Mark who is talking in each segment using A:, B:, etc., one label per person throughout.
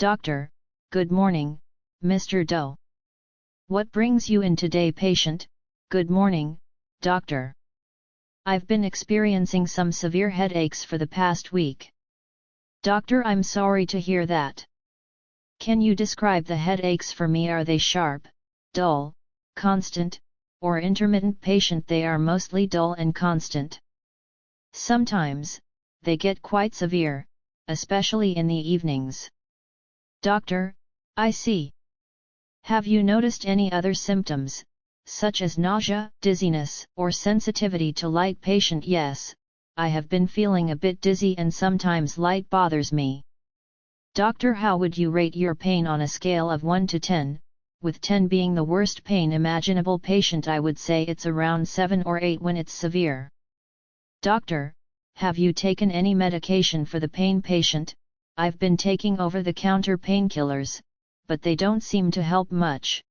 A: Doctor, good morning, Mr. Doe. What brings you in today, patient? Good morning, doctor. I've been experiencing some severe headaches for the past week. Doctor, I'm sorry to hear that. Can you describe the headaches for me? Are they sharp, dull, constant, or intermittent? Patient, they are mostly dull and constant. Sometimes, they get quite severe, especially in the evenings. Doctor, I see. Have you noticed any other symptoms, such as nausea, dizziness, or sensitivity to light? Patient, yes, I have been feeling a bit dizzy and sometimes light bothers me. Doctor, how would you rate your pain on a scale of 1 to 10, with 10 being the worst pain imaginable? Patient, I would say it's around 7 or 8 when it's severe. Doctor, have you taken any medication for the pain? Patient, I've been taking over-the-counter painkillers, but they don't seem to help much.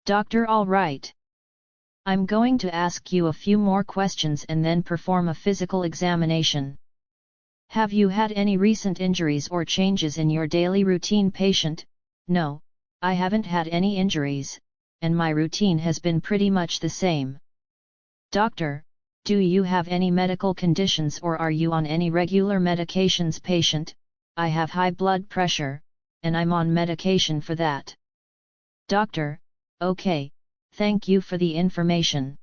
A: Doctor, all right. I'm going to ask you a few more questions and then perform a physical examination. Have you had any recent injuries or changes in your daily routine? Patient, no, I haven't had any injuries, and my routine has been pretty much the same. Doctor, do you have any medical conditions or are you on any regular medications? Patient, I have high blood pressure, and I'm on medication for that. Doctor, okay, thank you for the information.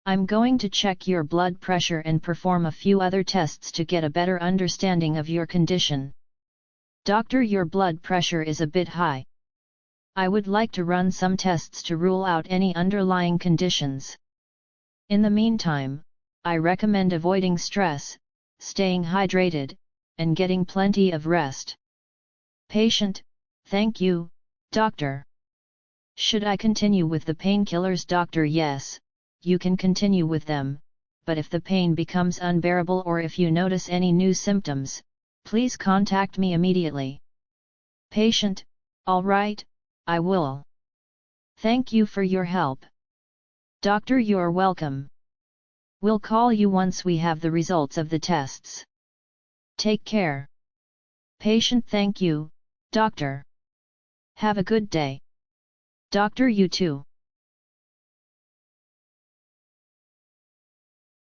A: I'm going to check your blood pressure and perform a few other tests to get a better understanding of your condition. Doctor, your blood pressure is a bit high. I would like to run some tests to rule out any underlying conditions. In the meantime, I recommend avoiding stress, staying hydrated, and getting plenty of rest. Patient, thank you, doctor. Should I continue with the painkillers? Doctor, yes, you can continue with them, but if the pain becomes unbearable or if you notice any new symptoms, please contact me immediately. Patient, all right, I will. Thank you for your help. Doctor, you're welcome. We'll call you once we have the results of the tests. Take care. Patient, thank you, doctor. Have a good day. Doctor, you too.